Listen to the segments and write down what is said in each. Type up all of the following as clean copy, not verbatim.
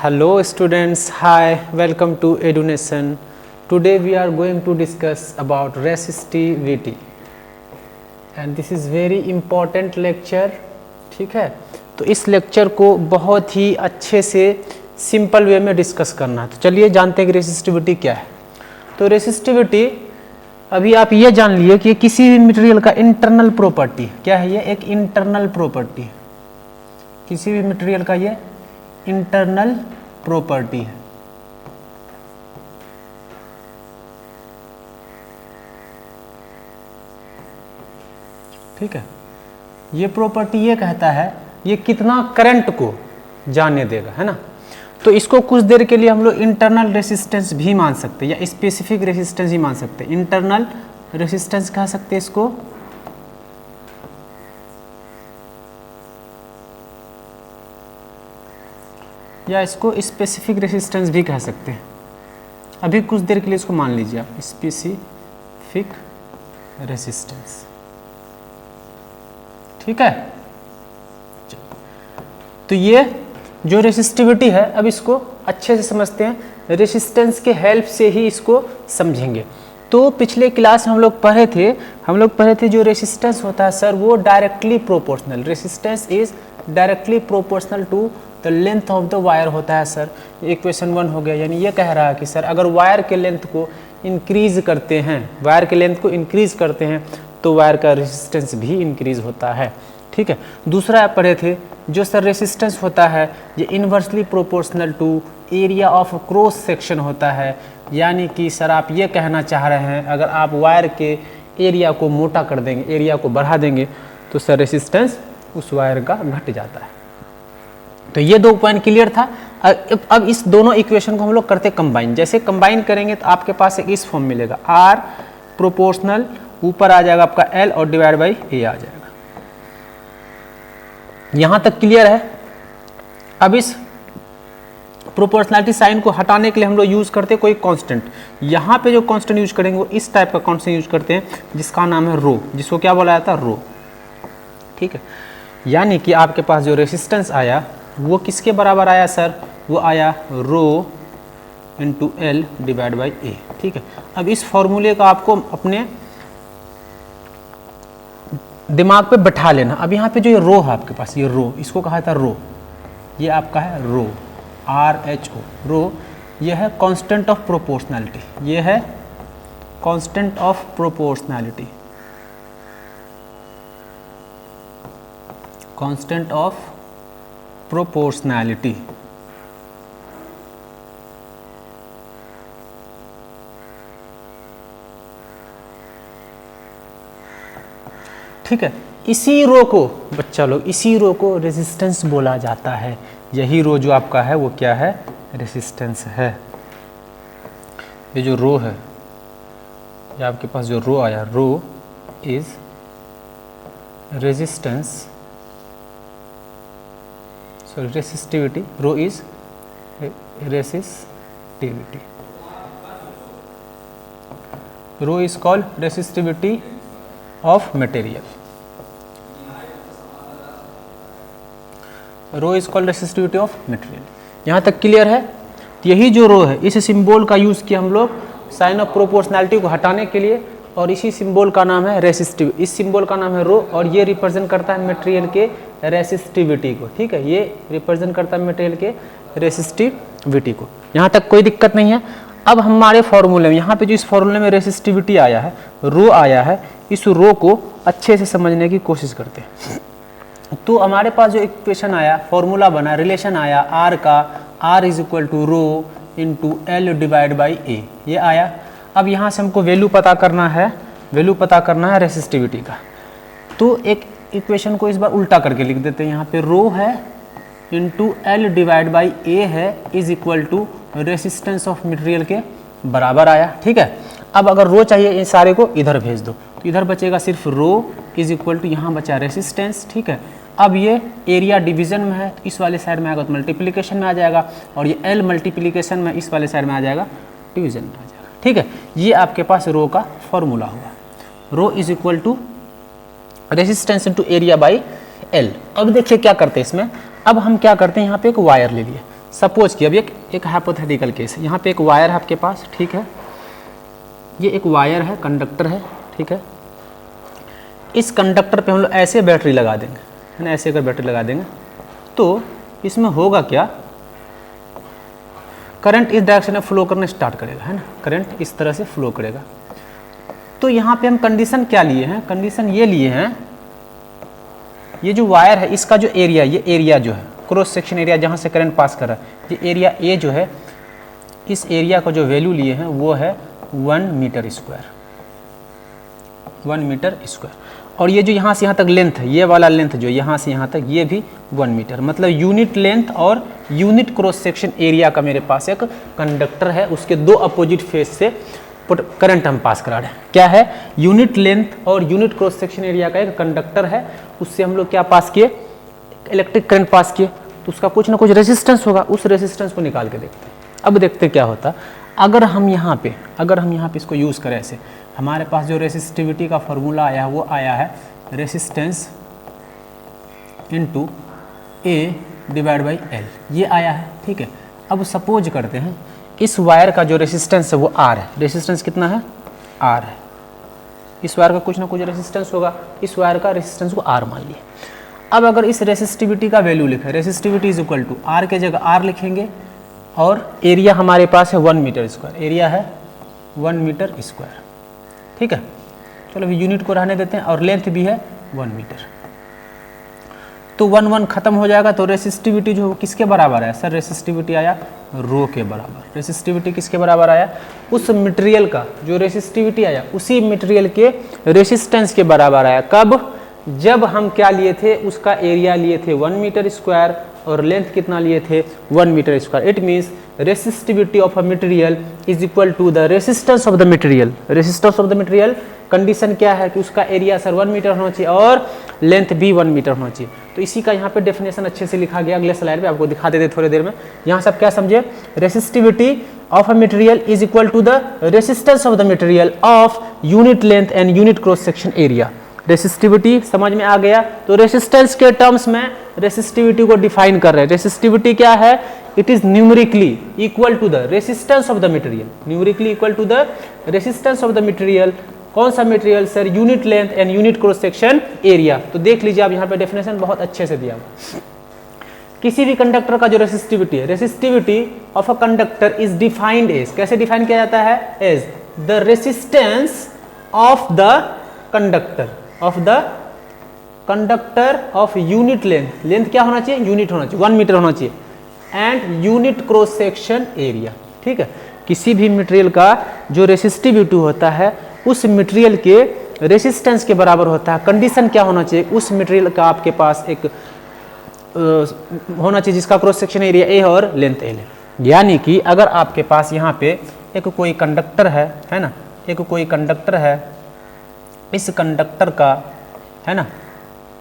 Hello students, hi, welcome to EduNation. Today we are going to discuss about resistivity and this is very important lecture. ठीक है, तो इस lecture को बहुत ही अच्छे से सिंपल वे में डिस्कस करना है। तो चलिए जानते हैं कि रेसिस्टिविटी क्या है। तो रेसिस्टिविटी अभी आप ये जान लिए कि किसी भी मटेरियल का इंटरनल प्रॉपर्टी क्या है, ये एक इंटरनल प्रॉपर्टी है। किसी भी मटेरियल का ये इंटरनल प्रॉपर्टी है। ठीक है, ये प्रॉपर्टी ये कहता है ये कितना करंट को जाने देगा, है ना। तो इसको कुछ देर के लिए हम लोग इंटरनल रेसिस्टेंस भी मान सकते हैं या स्पेसिफिक रेसिस्टेंस ही मान सकते हैं। इंटरनल रेसिस्टेंस कह सकते हैं इसको, या इसको स्पेसिफिक रेसिस्टेंस भी कह सकते हैं। अभी कुछ देर के लिए इसको मान लीजिए आप स्पेसिफिक रेसिस्टेंस। ठीक है, तो ये जो रेसिस्टिविटी है अब इसको अच्छे से समझते हैं। रेसिस्टेंस के हेल्प से ही इसको समझेंगे। तो पिछले क्लास में हम लोग पढ़े थे जो रेसिस्टेंस होता है सर वो directly proportional, resistance is directly proportional to the length of the wire होता है सर। इक्वेशन 1 हो गया, यानी ये कह रहा है कि सर अगर वायर के लेंथ को इंक्रीज करते हैं, तो वायर का रेसिस्टेंस भी इंक्रीज होता है। ठीक है, दूसरा आप पढ़े थे जो सर रेसिस्टेंस होता है ये inversely proportional to area of cross section होता है। यानी कि सर आप ये कहना चाह रहे हैं अगर आप वायर के एरिया को मोटा कर देंगे, एरिया को बढ़ा देंगे, तो सर रेसिस्टेंस उस वायर का घट जाता है। तो ये 2 पॉइंट क्लियर था। अब इस दोनों इक्वेशन को हम लोग करते कंबाइन। जैसे कंबाइन करेंगे तो आपके पास एक इस फॉर्म मिलेगा, R प्रोपोर्शनल ऊपर आ जाएगा आपका L और डिवाइड बाई A आ जाएगा। यहां तक क्लियर है। अब इस प्रोपोर्शनैलिटी साइन को हटाने के लिए हम लोग यूज करते हैं कोई कांस्टेंट। यहां पे जो कांस्टेंट यूज करेंगे वो इस टाइप का कांस्टेंट यूज करते हैं जिसका नाम है रो, जिसको क्या बोला जाता है, रो। ठीक है, यानी कि आपके पास जो रेसिस्टेंस आया वो किसके बराबर आया सर, वो आया रो इंटू एल डिवाइड बाई ए। ठीक है, अब इस फॉर्मूले का आपको अपने दिमाग पे बैठा लेना। अब यहाँ पे जो ये रो है आपके पास, ये रो, इसको कहा था रो, ये आपका है रो, RHO, रो। ये है कांस्टेंट ऑफ प्रोपोर्शनैलिटी, ये है constant of proportionality, constant of proportionality. ठीक है, इसी रो को बच्चा लोग, इसी रो को रेजिस्टेंस बोला जाता है। यही रो जो आपका है वो क्या है, रेजिस्टेंस है। ये जो रो है, ये आपके पास जो रो आया, rho is resistance, sorry resistivity, rho is resistivity, rho is called resistivity of material, rho is called resistivity of material. यहाँ तक क्लियर है। यही जो रो है इस सिंबल का यूज़ किया हम लोग साइन ऑफ प्रोपोर्शनैलिटी को हटाने के लिए, और इसी सिंबल का नाम है रेसिस्टिव, इस सिंबल का नाम है रो, और ये रिप्रेजेंट करता है मटेरियल के रेसिस्टिविटी को। ठीक है, ये रिप्रेजेंट करता है मटेरियल के रेसिस्टिविटी को। यहाँ तक कोई दिक्कत नहीं है। अब हमारे फॉर्मूले में, यहाँ पे जो इस फॉर्मूले में रेसिस्टिविटी आया है, रो आया है, इस रो को अच्छे से समझने की कोशिश करते हैं। तो हमारे पास जो इक्वेशन आया, फॉर्मूला बना, रिलेशन आया आर का, R is equal to rho into L divide by a, ये आया। अब यहाँ से हमको वैल्यू पता करना है रेसिस्टिविटी का। तो एक इक्वेशन को इस बार उल्टा करके लिख देते हैं। यहाँ पे रो है into L divide by A है is equal to resistance of material के बराबर आया। ठीक है, अब अगर रो चाहिए इन सारे को इधर भेज दो, तो इधर बचेगा सिर्फ रो इज इक्वल टू, यहाँ बचा रेसिस्टेंस। ठीक है, अब ये एरिया डिवीजन में है तो इस वाले साइड में आएगा तो मल्टीप्लिकेशन में आ जाएगा, और ये एल मल्टीप्लिकेशन में इस वाले साइड में आ जाएगा, डिवीजन में आ जाएगा। ठीक है, ये आपके पास रो का फॉर्मूला हुआ, rho is equal to resistance into area by l. अब देखिए क्या करते हैं इसमें, अब हम क्या करते हैं, यहाँ पे एक वायर ले लिए, सपोज कि अब एक हाइपोथेटिकल केस है, यहाँ पे एक वायर है आपके पास, ठीक है, ये एक वायर है, कंडक्टर है, ठीक है। इस कंडक्टर पे हम लोग ऐसे बैटरी लगा देंगे, है ना, ऐसे अगर बैटरी लगा देंगे तो इसमें होगा क्या, करंट इस डायरेक्शन में फ्लो करना स्टार्ट करेगा, है ना, करंट इस तरह से फ्लो करेगा। तो यहाँ पे हम कंडीशन क्या लिए हैं, कंडीशन ये लिए हैं, ये जो वायर है इसका जो एरिया, ये एरिया जो है क्रॉस सेक्शन एरिया जहाँ से करंट पास कर रहा है, ये एरिया ए जो है, इस एरिया का जो वैल्यू लिए हैं वो है 1 मीटर स्क्वायर, 1 मीटर स्क्वायर। और ये जो यहाँ से यहाँ तक लेंथ है, ये वाला लेंथ जो यहाँ से यहाँ तक, ये भी 1 मीटर, मतलब यूनिट लेंथ और यूनिट क्रॉस सेक्शन एरिया का मेरे पास एक कंडक्टर है, उसके दो अपोजिट फेस से करंट हम पास करा रहे हैं। क्या है, यूनिट लेंथ और यूनिट क्रॉस सेक्शन एरिया का एक कंडक्टर है, उससे हम लोग क्या पास किए, इलेक्ट्रिक करंट पास किए, तो उसका कुछ ना कुछ रेजिस्टेंस होगा, उस रेजिस्टेंस को निकाल के देखते हैं। अब देखते हैं क्या होता, अगर हम यहाँ पे इसको यूज़ करें ऐसे, हमारे पास जो रेसिस्टिविटी का फॉर्मूला आया है वो आया है resistance into A divide by L, ये आया है, ठीक है। अब सपोज करते हैं इस वायर का जो रेसिस्टेंस है वो आर है, रेसिस्टेंस कितना है, आर है, इस वायर का कुछ ना कुछ रेसिस्टेंस होगा, इस वायर का रेसिस्टेंस को आर मान लिए। अब अगर इस रेसिस्टिविटी का वैल्यू लिखें, resistivity is equal to R के जगह आर लिखेंगे, और एरिया हमारे पास है 1 मीटर स्क्वायर, एरिया है 1 मीटर स्क्वायर, ठीक है। चलो अभी यूनिट को रहने देते हैं, और लेंथ भी है 1 मीटर, तो 1 1 खत्म हो जाएगा, तो रेसिस्टिविटी जो किसके बराबर है सर, रेसिस्टिविटी आया रो के बराबर। रेसिस्टिविटी किसके बराबर आया, उस मटेरियल का जो रेसिस्टिविटी आया उसी मटेरियल के रेसिस्टेंस के बराबर आया। कब, जब हम क्या लिए थे, उसका एरिया लिए थे 1 मीटर स्क्वायर और लेंथ कितना लिए थे 1 metre square. It means resistivity of a material is equal to the resistance of the material. Resistance of the material condition क्या है कि उसका एरिया सर 1 मीटर होना चाहिए और लेंथ भी 1 मीटर होना चाहिए। तो इसी का यहाँ पे डेफिनेशन अच्छे से लिखा गया, अगले स्लाइड पे आपको दिखा देते थोड़ी देर में। यहाँ सब क्या समझे, resistivity of a material is equal to the resistance of the material of unit length and unit cross section area. Resistivity समझ में आ गया, तो रेसिस्टेंस के टर्म्स में रेसिस्टिविटी को डिफाइन कर रहे हैं। रेसिस्टिविटी क्या है, it is numerically equal to the resistance of the material, numerically equal to the resistance of the material. कौन सा material sir, unit length and unit cross section area. तो देख लीजिए आप यहाँ पे डेफिनेशन बहुत अच्छे से दिया हुआ। किसी भी कंडक्टर का जो रेसिस्टिविटी है, resistivity of a conductor is defined as, कैसे डिफाइन किया जाता है, as the resistance of the conductor of unit length, length क्या होना चाहिए, यूनिट होना चाहिए, 1 मीटर होना चाहिए, and unit cross section area. ठीक है, किसी भी मटेरियल का जो रेसिस्टिविटी होता है उस मटेरियल के रेसिस्टेंस के बराबर होता है। कंडीशन क्या होना चाहिए, उस मटेरियल का आपके पास एक होना चाहिए जिसका क्रॉस सेक्शन एरिया ए और लेंथ एल है। यानी कि अगर आपके पास यहाँ पे एक कोई कंडक्टर है ना, एक कोई कंडक्टर है, इस कंडक्टर का है ना,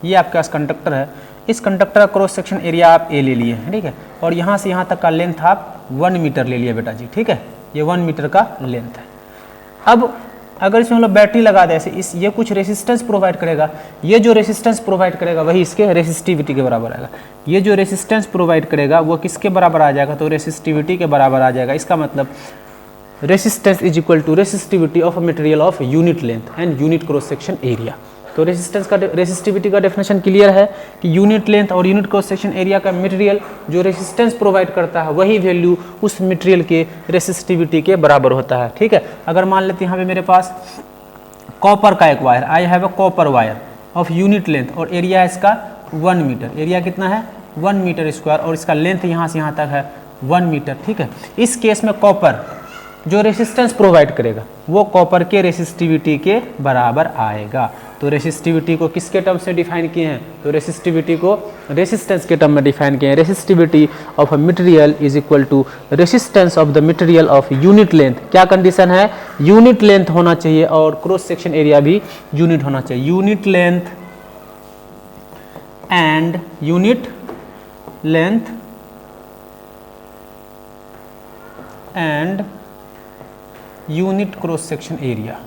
ये आपके पास कंडक्टर है, इस कंडक्टर का क्रॉस सेक्शन एरिया आप ए ले लिए हैं, ठीक है, और यहाँ से यहाँ तक का लेंथ आप 1 मीटर ले लिए बेटा जी, ठीक है, ये 1 मीटर का लेंथ है। अब अगर इसमें हम लोग बैटरी लगा दें ऐसे, इस ये कुछ रेसिस्टेंस प्रोवाइड करेगा, ये जो रेसिस्टेंस प्रोवाइड करेगा वही इसके रेसिस्टिविटी के बराबर आएगा। ये जो रेसिस्टेंस प्रोवाइड करेगा वो किसके बराबर आ जाएगा, तो रेसिस्टिविटी के बराबर आ जाएगा। इसका मतलब resistance is equal to resistivity of material of unit length and unit cross section area. तो रेसिस्टिविटी का डेफिनेशन क्लियर है कि यूनिट लेंथ और यूनिट क्रॉस सेक्शन एरिया का मटेरियल जो रेसिस्टेंस प्रोवाइड करता है वही वैल्यू उस मटेरियल के रेसिस्टिविटी के बराबर होता है। ठीक है, अगर मान लेते हैं यहाँ पे मेरे पास कॉपर का एक wire, I have a copper wire of unit length और एरिया है इसका 1 मीटर, एरिया कितना है 1 मीटर स्क्वायर और इसका लेंथ यहाँ से यहाँ तक है 1 मीटर। ठीक है, इस केस में कॉपर जो रेसिस्टेंस प्रोवाइड करेगा वो कॉपर के रेसिस्टिविटी के बराबर आएगा। तो रेसिस्टिविटी को किसके टर्म से डिफाइन किए हैं, तो रेसिस्टिविटी को रेसिस्टेंस के टर्म में डिफाइन किए हैं। Resistivity of a material is equal to resistance of the material of unit length. क्या कंडीशन है, यूनिट लेंथ होना चाहिए और क्रॉस सेक्शन एरिया भी यूनिट होना चाहिए। Unit length and unit length and unit cross section area,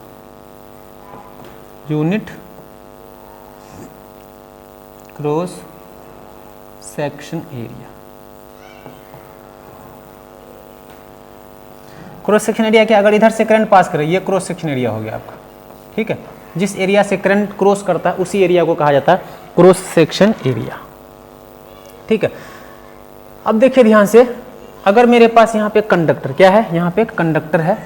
unit cross section area. Cross section area क्या, अगर इधर से करंट पास करे, ये क्रॉस सेक्शन एरिया हो गया आपका, ठीक है। जिस एरिया से करंट क्रॉस करता है उसी एरिया को कहा जाता है क्रॉस सेक्शन एरिया, ठीक है। अब देखिए ध्यान से, अगर मेरे पास यहाँ पे कंडक्टर क्या है, यहाँ पे कंडक्टर है,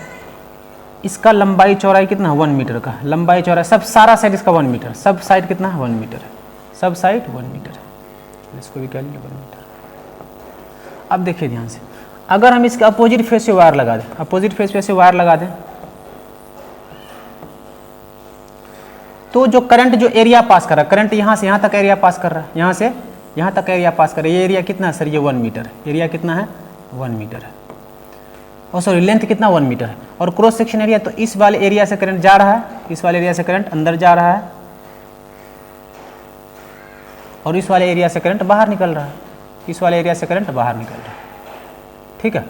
इसका लंबाई चौड़ाई कितना है 1 मीटर का, लंबाई चौड़ाई सब सारा साइड इसका 1 मीटर, सब साइड कितना है 1 मीटर है, सब साइड 1 मीटर है, इसको भी कह लीजिए 1 मीटर। अब देखिए ध्यान से, अगर हम इसके अपोजिट फेस से वायर लगा दें, अपोजिट फेस पे से वायर लगा दें, तो जो करंट जो एरिया पास कर रहा है, करंट यहाँ से यहाँ तक एरिया पास कर रहा है, यहाँ से यहाँ तक एरिया पास कर रहा है, ये एरिया कितना है सर, ये 1 मीटर है, एरिया कितना है 1 मीटर है, और सॉरी लेंथ कितना 1 मीटर है, और क्रॉस सेक्शन एरिया, तो इस वाले एरिया से करंट जा रहा है, इस वाले एरिया से करंट अंदर जा रहा है, और इस वाले एरिया से करंट बाहर निकल रहा है, इस वाले एरिया से करंट बाहर निकल रहा है, ठीक है।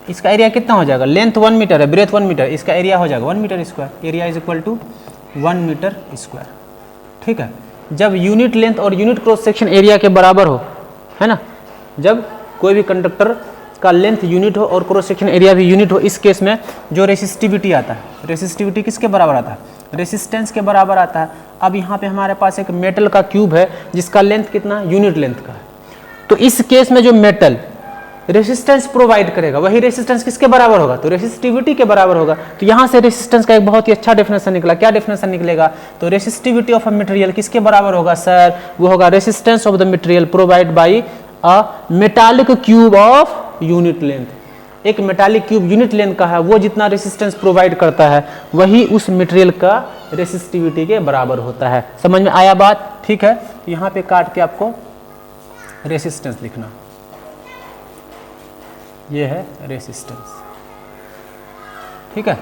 इसका एरिया कितना हो जाएगा, लेंथ 1 मीटर है, ब्रेथ 1 मीटर, इसका एरिया हो जाएगा 1 metre square, area is equal to 1 metre square, ठीक है। जब यूनिट लेंथ और यूनिट क्रॉस सेक्शन एरिया के बराबर हो, है ना, जब कोई भी कंडक्टर का लेंथ यूनिट हो और क्रॉस सेक्शन एरिया भी यूनिट हो, इस केस में जो रेसिस्टिविटी आता है, रेसिस्टिविटी किसके बराबर आता है, रेसिस्टेंस के बराबर आता है। अब यहाँ पे हमारे पास एक मेटल का क्यूब है जिसका लेंथ कितना यूनिट लेंथ का है, तो इस केस में जो मेटल रेसिस्टेंस प्रोवाइड करेगा वही रेसिस्टेंस किसके बराबर होगा, तो रेसिस्टिविटी के बराबर होगा। तो यहाँ से रेसिस्टेंस का एक बहुत ही अच्छा डेफिनेशन निकला, क्या डेफिनेशन निकलेगा, तो रेसिस्टिविटी ऑफ अ मटेरियल किसके बराबर होगा सर, वो होगा resistance of the material provide by a metallic cube of unit length. एक मेटालिक क्यूब यूनिट लेंथ का है, वो जितना रेसिस्टेंस प्रोवाइड करता है वही उस मटेरियल का रेसिस्टिविटी के बराबर होता है। समझ में आया बात, ठीक है। यहाँ पे काट के आपको रेसिस्टेंस लिखना, ये है रेसिस्टेंस, ठीक है।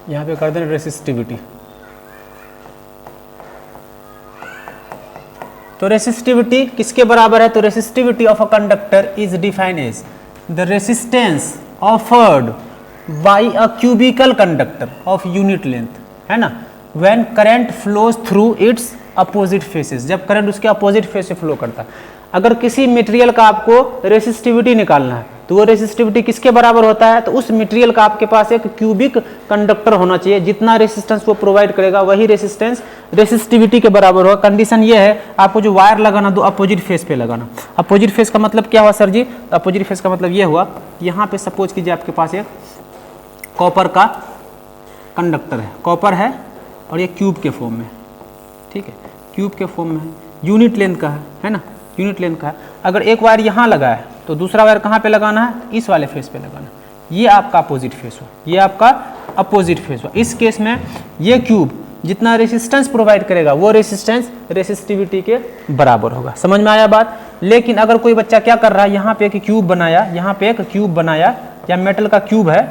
यहाँ पे कर दें रेसिस्टिविटी, तो रेसिस्टिविटी किसके बराबर है, तो resistivity of a conductor is defined as the resistance offered by a cubical conductor of unit length, है ना, when current flows through its opposite faces, जब करंट उसके अपोजिट फेस से फ्लो करता है। अगर किसी मटेरियल का आपको रेसिस्टिविटी निकालना है तो वो रेसिस्टिविटी किसके बराबर होता है, तो उस मटेरियल का आपके पास एक क्यूबिक कंडक्टर होना चाहिए, जितना रेसिस्टेंस वो प्रोवाइड करेगा वही रेसिस्टेंस रेसिस्टिविटी के बराबर होगा। कंडीशन ये है, आपको जो वायर लगाना दो अपोजिट फेस पे लगाना। अपोजिट फेस का मतलब क्या हुआ सर जी, अपोजिट फेस का मतलब ये हुआ, यहाँ पे सपोज कीजिए आपके पास एक कॉपर का कंडक्टर है, कॉपर है और ये क्यूब के फॉर्म में, ठीक है, क्यूब के फॉर्म में है, यूनिट लेंथ का है ना, यूनिट लेंथ का है। अगर एक वायर यहाँ लगा है तो दूसरा वायर कहाँ पे लगाना है, इस वाले फेस पे लगाना है। ये आपका अपोजिट फेस हुआ, ये आपका अपोजिट फेस हुआ। इस केस में ये क्यूब जितना रेसिस्टेंस प्रोवाइड करेगा वो रेसिस्टेंस रेसिस्टिविटी के बराबर होगा। समझ में आया बात। लेकिन अगर कोई बच्चा क्या कर रहा है, यहाँ पे एक क्यूब बनाया, यहाँ पे एक क्यूब बनाया, या मेटल का क्यूब है,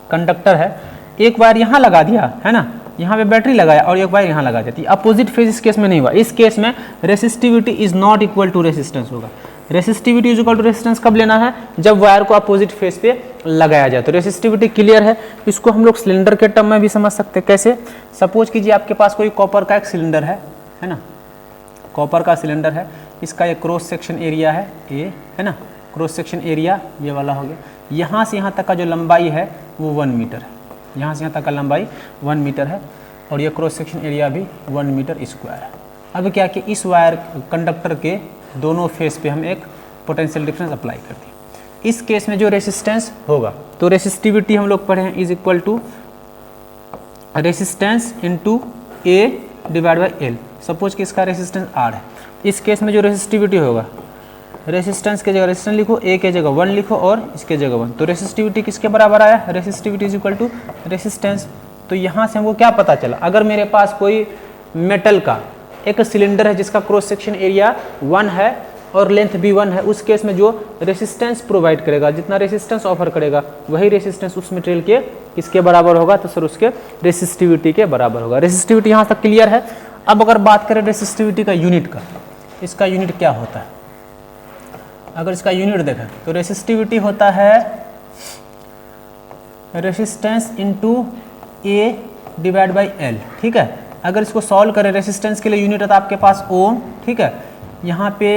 कंडक्टर है, एक वायर यहाँ लगा दिया है ना, यहाँ पे बैटरी लगाया और एक वायर यहाँ लगा देती। अपोजिट फेज इस केस में नहीं हुआ। इस केस में resistivity is not equal to resistance होगा। Resistivity is equal to resistance कब लेना है, जब वायर को अपोजिट फेस पे लगाया जाए। तो रेसिस्टिविटी क्लियर है। इसको हम लोग सिलेंडर के टर्म में भी समझ सकते हैं। कैसे, सपोज कीजिए आपके पास कोई कॉपर का एक सिलेंडर है ना, कॉपर का सिलेंडर है, इसका एक क्रॉस सेक्शन एरिया है ए, है ना, क्रॉस सेक्शन एरिया ये वाला हो गया। यहाँ से यहाँ तक का जो लंबाई है वो 1 मीटर है, यहाँ से यहाँ तक का लंबाई 1 मीटर है, और ये क्रॉस सेक्शन एरिया भी 1 मीटर स्क्वायर है। अब क्या कि इस वायर कंडक्टर के दोनों फेस पे हम एक पोटेंशियल डिफरेंस अप्लाई कर दिए। इस केस में जो रेसिस्टेंस होगा, तो रेसिस्टिविटी हम लोग पढ़े हैं is equal to resistance into A divide by L. Suppose कि इसका रेसिस्टेंस आर है, इस केस में जो रेसिस्टिविटी होगा, रेसिस्टेंस के जगह रेसिस्टेंस लिखो, ए के जगह 1 लिखो और इसके जगह 1। तो रेसिस्टिविटी किसके बराबर आया, resistivity is equal to resistance. तो यहाँ से हमको क्या पता चला, अगर मेरे पास कोई मेटल का एक सिलेंडर है जिसका क्रॉस सेक्शन एरिया 1 है और लेंथ भी 1 है, उस केस में जो रेसिस्टेंस प्रोवाइड करेगा, जितना रेसिस्टेंस ऑफर करेगा, वही रेसिस्टेंस उस मटेरियल के किसके बराबर होगा, तो सर उसके रेसिस्टिविटी के बराबर होगा। रेसिस्टिविटी यहाँ तक क्लियर है। अब अगर बात करें रेसिस्टिविटी का यूनिट का, इसका यूनिट क्या होता है, अगर इसका यूनिट देखें तो रेसिस्टिविटी होता है resistance into A divide by L, ठीक है। अगर इसको सॉल्व करें रेसिस्टेंस के लिए यूनिट आता है आपके पास ओम, ठीक है। यहाँ पे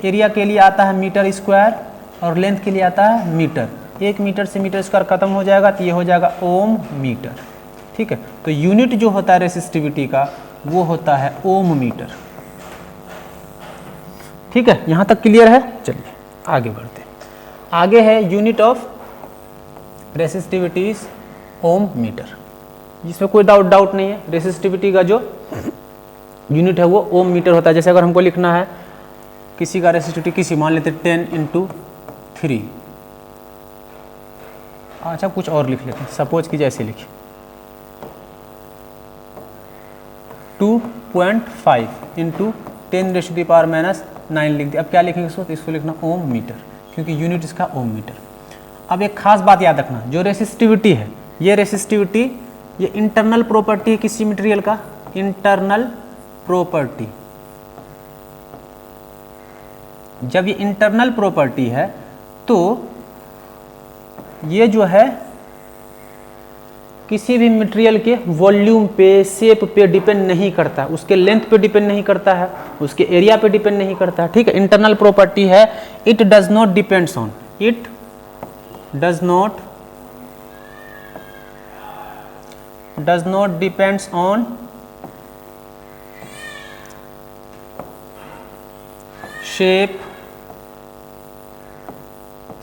एरिया के लिए आता है मीटर स्क्वायर और लेंथ के लिए आता है मीटर। 1 मीटर से मीटर स्क्वायर खत्म हो जाएगा तो ये हो जाएगा ओम मीटर, ठीक है। तो यूनिट जो होता है रेसिस्टिविटी का वो होता है ओम मीटर, ठीक है। यहाँ तक क्लियर है? चलिए आगे बढ़ते हैं। आगे है unit of resistivity is ohm metre, जिसमें कोई डाउट नहीं है। रेसिस्टिविटी का जो यूनिट है वो ओम मीटर होता है। जैसे अगर हमको लिखना है किसी का रेसिस्टिविटी, किसी मान लेते 10 × 3, अच्छा कुछ और लिख लेते हैं, सपोज कि जैसे लिखिए 2.5 × 10⁻⁻9 लिख दिया। अब क्या लिखेंगे इसको? तो इसको लिखना ओम मीटर, क्योंकि यूनिट इसका ओम मीटर। अब एक खास बात याद रखना, जो रेसिस्टिविटी है ये रेसिस्टिविटी ये इंटरनल प्रॉपर्टी है किसी मटेरियल का, इंटरनल प्रॉपर्टी। जब ये इंटरनल प्रॉपर्टी है तो ये जो है किसी भी मटेरियल के वॉल्यूम पे, शेप पे डिपेंड नहीं करता, उसके लेंथ पे डिपेंड नहीं करता है, उसके एरिया पे डिपेंड नहीं करता है, ठीक है। इंटरनल प्रॉपर्टी है, it does not depends on, it does not depends on shape,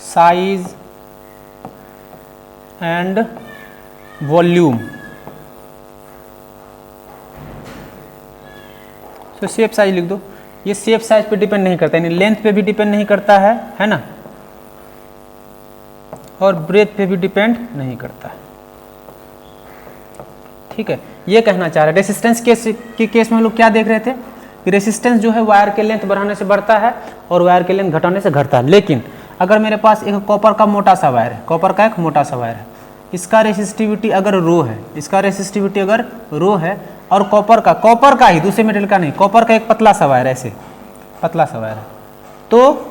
size and volume. तो शेप साइज लिख दो, ये शेप साइज पे डिपेंड नहीं करता, यानी लेंथ पे भी डिपेंड नहीं करता है ना, और ब्रेथ पे भी डिपेंड नहीं करता है, ठीक है। ये कहना चाह रहे हैं। रेसिस्टेंस के केस में हम लोग क्या देख रहे थे कि रेसिस्टेंस जो है वायर के लेंथ बढ़ाने से बढ़ता है और वायर के लेंथ घटाने से घटता है। लेकिन अगर मेरे पास एक कॉपर का मोटा सा वायर है, कॉपर का एक मोटा सा वायर है, इसका रेसिस्टिविटी अगर रो है, इसका रेसिस्टिविटी अगर रो है, और कॉपर का ही, दूसरे मेटेरियल का नहीं, कॉपर का एक पतला सा वायर, ऐसे पतला सा वायर है, तो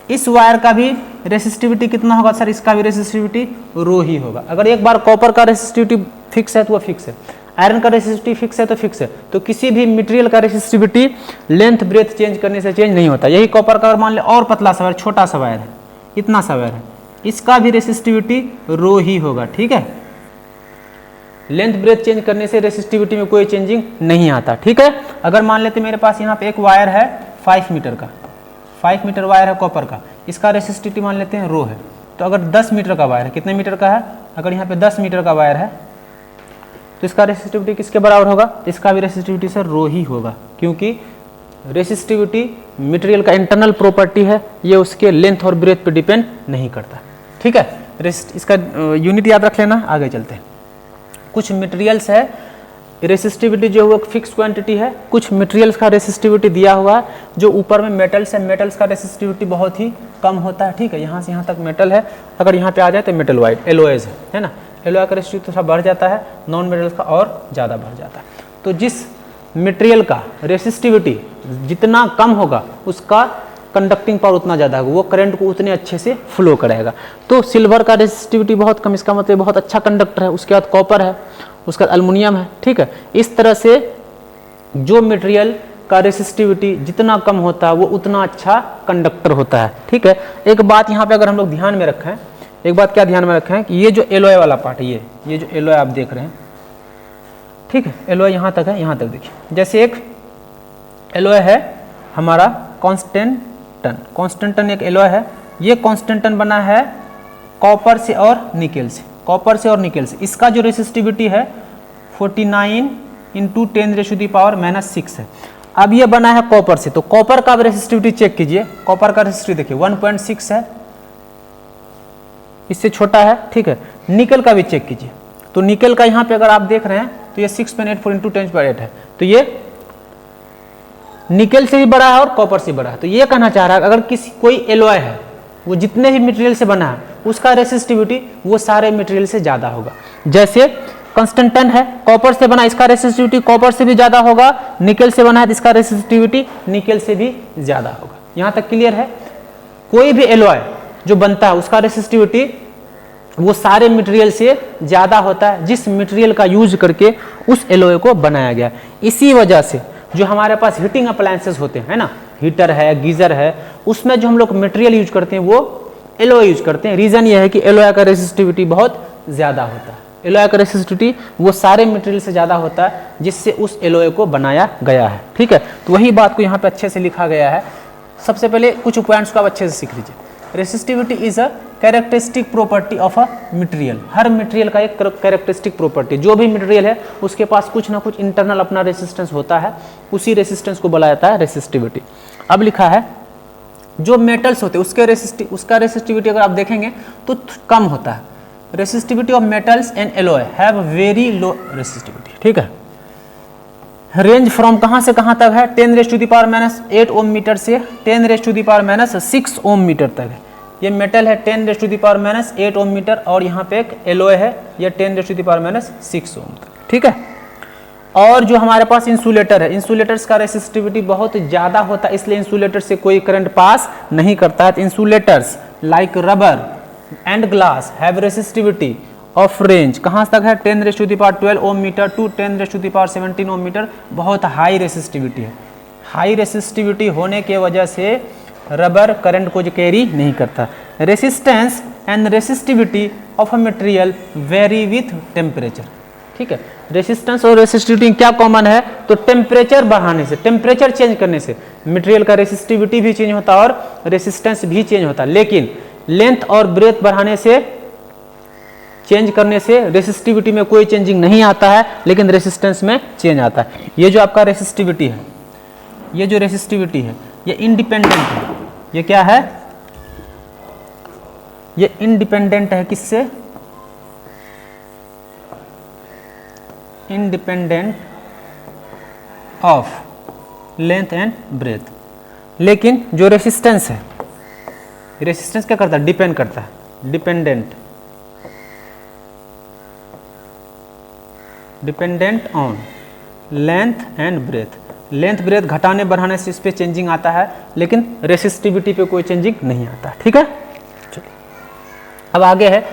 इस वायर का भी रेसिस्टिविटी कितना होगा सर? इसका भी रेसिस्टिविटी रो ही होगा। अगर एक बार कॉपर का रेसिस्टिविटी फिक्स है तो वो फिक्स है, आयरन का रेसिस्टिविटी फिक्स है तो फिक्स है। तो किसी भी मटेरियल का रेसिस्टिविटी लेंथ ब्रेथ चेंज करने से चेंज नहीं होता। यही कॉपर का मान ले और पतला सा वायर, छोटा सा वायर है, इतना सा वायर है, इसका भी रेसिस्टिविटी रो ही होगा, ठीक है। लेंथ ब्रेथ चेंज करने से रेसिस्टिविटी में कोई चेंजिंग नहीं आता, ठीक है। अगर मान लेते मेरे पास यहाँ पे एक वायर है 5 मीटर का, 5 मीटर वायर है कॉपर का, इसका रेसिस्टिविटी मान लेते हैं रो है। तो अगर 10 मीटर का वायर है, कितने मीटर का है? अगर यहाँ पे 10 मीटर का वायर है तो इसका रेसिस्टिविटी किसके बराबर होगा? इसका भी रेसिस्टिविटी सर रो ही होगा, क्योंकि रेसिस्टिविटी मटेरियल का इंटरनल प्रॉपर्टी है, ये उसके लेंथ और ब्रेथ पे डिपेंड नहीं करता, ठीक है। इसका यूनिट याद रख लेना। आगे चलते हैं। कुछ मटेरियल्स है रेसिस्टिविटी जो है फिक्स क्वांटिटी है, कुछ मटेरियल्स का रेसिस्टिविटी दिया हुआ है, जो ऊपर में मेटल्स है, मेटल्स का रेसिस्टिविटी बहुत ही कम होता है, ठीक है। यहाँ से यहाँ तक मेटल है, अगर यहाँ पे आ जाए तो मेटल वाइट एलओएज है ना, एलओए का रेसिस्टिविटी थोड़ा बढ़ जाता है, नॉन मेटल्स का और ज़्यादा बढ़ जाता है। तो जिस मटेरियल का रेसिस्टिविटी जितना कम होगा उसका कंडक्टिंग पावर उतना ज़्यादा होगा, वो करंट को उतने अच्छे से फ्लो करेगा। तो सिल्वर का रेसिस्टिविटी बहुत कम, इसका मतलब बहुत अच्छा कंडक्टर है। उसके बाद कॉपर है, उसके बाद एल्युमिनियम है, ठीक है। इस तरह से जो मटेरियल का रेसिस्टिविटी जितना कम होता है वो उतना अच्छा कंडक्टर होता है, ठीक है। एक बात यहाँ पे अगर हम लोग ध्यान में रखें, एक बात क्या ध्यान में रखें कि ये जो एलओए वाला पार्ट है, ये जो एलओए आप देख रहे हैं, ठीक है, एलओए यहाँ तक है, यहाँ तक देखिए। जैसे एक एलओए है हमारा कॉन्स्टेंटन एक एलओए है, ये कॉन्स्टेंटन बना है कॉपर से और निकेल से, कॉपर से और निकेल से। इसका जो रेसिस्टिविटी है 49 × 10⁻⁻6 है। अब ये बना है कॉपर से, तो कॉपर का रेसिस्टिविटी चेक कीजिए। कॉपर का रेसिस्टिविटी देखिए 1.6 है, इससे छोटा है, ठीक है। निकेल का भी चेक कीजिए, तो निकेल का यहाँ पे अगर आप देख रहे हैं तो ये 6.84 × 10⁻8 है, तो ये निकेल से भी बड़ा है और कॉपर से बड़ा है। तो ये कहना चाह रहा है अगर कोई एलॉय है वो जितने भी मटेरियल से बना है उसका रेसिस्टिविटी वो सारे मटेरियल से ज़्यादा होगा। जैसे कंस्टेंटन है कॉपर से बना, इसका रेसिस्टिविटी कॉपर से भी ज़्यादा होगा, निकेल से बना है तो इसका रेसिस्टिविटी निकेल से भी ज़्यादा होगा। यहाँ तक क्लियर है। कोई भी एलॉय जो बनता है उसका रेसिस्टिविटी वो सारे मटेरियल से ज़्यादा होता है जिस मटेरियल का यूज करके उस एलॉय को बनाया गया। इसी वजह से जो हमारे पास हीटिंग अप्लायंसेस होते हैं ना, हीटर है, गीज़र है, उसमें जो हम लोग मटेरियल यूज करते हैं वो एलॉय यूज करते हैं। रीज़न ये है कि एलॉय का रेसिस्टिविटी बहुत ज़्यादा होता है। एलॉय का रेसिस्टिविटी वो सारे मटेरियल से ज़्यादा होता है जिससे उस एलॉय को बनाया गया है। ठीक है, तो वही बात को यहाँ पे अच्छे से लिखा गया है। सबसे पहले कुछ पॉइंट्स को आप अच्छे से सीख लीजिए। Resistivity is a characteristic property of a material. Her material का एक कैरेक्टरिस्टिक प्रॉपर्टी, जो भी मटेरियल है उसके पास कुछ ना कुछ इंटरनल अपना रेसिस्टेंस होता है, उसी रेसिस्टेंस को बोला जाता है रेसिस्टिविटी। अब लिखा है जो मेटल्स होते हैं उसका रेसिस्टिविटी अगर आप देखेंगे तो कम होता है। Resistivity of metals and alloy have very low resistivity. ठीक है, रेंज फ्रॉम कहाँ से कहाँ तक है, 10⁻⁻8 ओम मीटर से 10⁻⁻6 ओम मीटर तक है। ये मेटल है 10⁻⁻8 ओम मीटर और यहाँ पे एक एलॉय है ये 10⁻⁻6 ओम तक। ठीक है, और जो हमारे पास इंसुलेटर है, इंसुलेटर्स का रेसिस्टिविटी बहुत ज़्यादा होता है, इसलिए इंसुलेटर से कोई करंट पास नहीं करता है। Insulators like rubber and glass have resistivity of range कहाँ तक है, 10⁻12 ओम मीटर टू 10⁻17 ओम मीटर। बहुत हाई रेसिस्टिविटी है। हाई रेसिस्टिविटी होने के वजह से रबर करंट को जो कैरी नहीं करता। Resistance and resistivity of a material very with temperature. ठीक है, रेसिस्टेंस और रेसिस्टिविटी क्या कॉमन है, तो टेम्परेचर बढ़ाने से, टेम्परेचर चेंज करने से मटेरियल का रेसिस्टिविटी भी चेंज होता है और रेसिस्टेंस भी चेंज होता है। लेकिन लेंथ और ब्रेथ बढ़ाने से, चेंज करने से रेसिस्टिविटी में कोई चेंजिंग नहीं आता है, लेकिन रेसिस्टेंस में चेंज आता है। ये जो आपका रेसिस्टिविटी है, ये जो रेसिस्टिविटी है ये इंडिपेंडेंट है। ये क्या है, ये इंडिपेंडेंट है किससे, independent of length and breadth. लेकिन जो रेसिस्टेंस है, रेसिस्टेंस क्या करता है, डिपेंड करता है, dependent on length and breadth. Length breadth घटाने बढ़ाने से इस पे चेंजिंग आता है, लेकिन रेसिस्टिविटी पे कोई चेंजिंग नहीं आता। ठीक है, चलिए अब आगे है,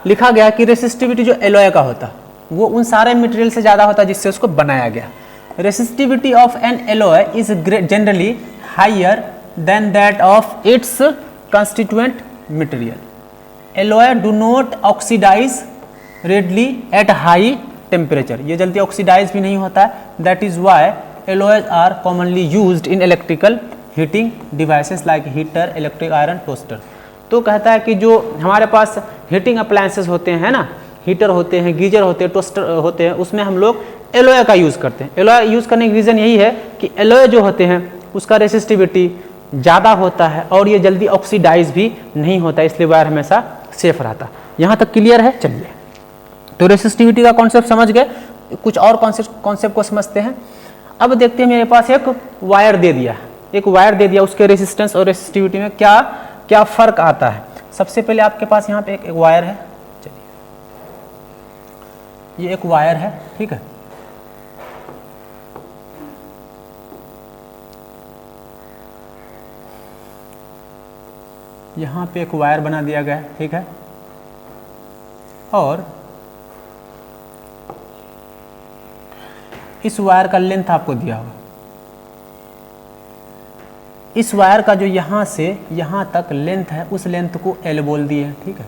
लिखा गया कि रेसिस्टिविटी जो एलॉय का होता वो उन सारे मटेरियल से ज़्यादा होता जिससे उसको बनाया गया। Resistivity of an alloy is generally higher than that of its constituent material. Alloy do not oxidize readily at high temperature. ये जल्दी ऑक्सीडाइज भी नहीं होता है। That is why alloys are commonly used in electrical heating devices like heater, electric iron, toaster. तो कहता है कि जो हमारे पास हीटिंग अप्लायंसेस होते हैं ना, हीटर होते हैं, गीजर होते हैं, टोस्टर होते हैं, उसमें हम लोग एलॉय का यूज़ करते हैं। एलॉय यूज़ करने का रीज़न यही है कि एलॉय जो होते हैं उसका रेसिस्टिविटी ज़्यादा होता है और ये जल्दी ऑक्सीडाइज भी नहीं होता, इसलिए वायर हमेशा सेफ रहता। यहाँ तक क्लियर है। चलिए, तो रेसिस्टिविटी का कॉन्सेप्ट समझ गए, कुछ और कॉन्सेप्ट को समझते हैं। अब देखते हैं, मेरे पास एक वायर दे दिया, एक वायर दे दिया, उसके रेसिस्टेंस और रेसिस्टिविटी में क्या क्या फ़र्क आता है। सबसे पहले आपके पास यहाँ पे एक वायर है, चलिए ये एक वायर है, ठीक है। यहाँ पे एक वायर बना दिया गया है, ठीक है, और इस वायर का लेंथ आपको दिया होगा। इस वायर का जो यहाँ से यहाँ तक लेंथ है उस लेंथ को L बोल दिए हैं, ठीक है,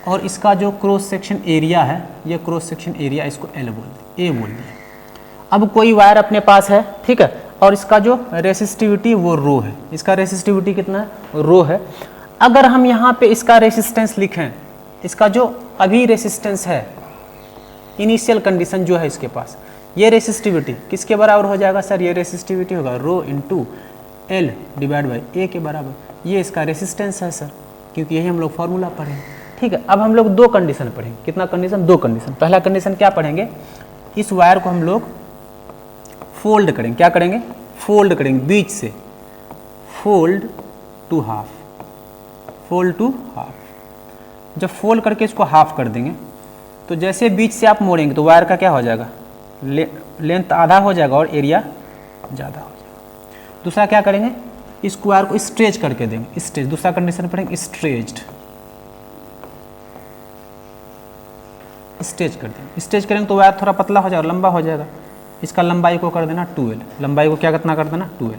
और इसका जो क्रॉस सेक्शन एरिया है, ये क्रॉस सेक्शन एरिया इसको L बोल दिए, A बोल दिए। अब कोई वायर अपने पास है, ठीक है, और इसका जो रेसिस्टिविटी वो रो है। इसका रेसिस्टिविटी कितना है, रो है। अगर हम यहाँ पे इसका रेसिस्टेंस लिखें, इसका जो अभी रेसिस्टेंस है, इनिशियल कंडीशन जो है इसके पास, ये रेसिस्टिविटी किसके बराबर हो जाएगा सर, ये रेसिस्टिविटी होगा rho into L divide by A के बराबर। ये इसका रेसिस्टेंस है सर, क्योंकि यही हम लोग फॉर्मूला पढ़ेंगे, ठीक है। अब हम लोग दो कंडीशन पढ़ेंगे, कितना कंडीशन, दो कंडीशन। पहला कंडीशन क्या पढ़ेंगे, इस वायर को हम लोग फोल्ड करेंगे, क्या करेंगे, फोल्ड करेंगे बीच से, fold to half, fold to half. जब फोल्ड करके इसको हाफ कर देंगे तो जैसे बीच से आप मोड़ेंगे तो वायर का क्या हो जाएगा, लेंथ आधा हो जाएगा और एरिया ज़्यादा हो जाएगा। दूसरा क्या करेंगे, इस वायर को स्ट्रेच करके देंगे, स्ट्रेच, दूसरा कंडीशन पढ़ेंगे स्ट्रेच्ड, स्ट्रेच कर देंगे। स्ट्रेच करेंगे तो वायर थोड़ा पतला हो जाएगा, लंबा हो जाएगा। इसका लंबाई को कर देना 2L, लंबाई को क्या कितना कर देना 2L।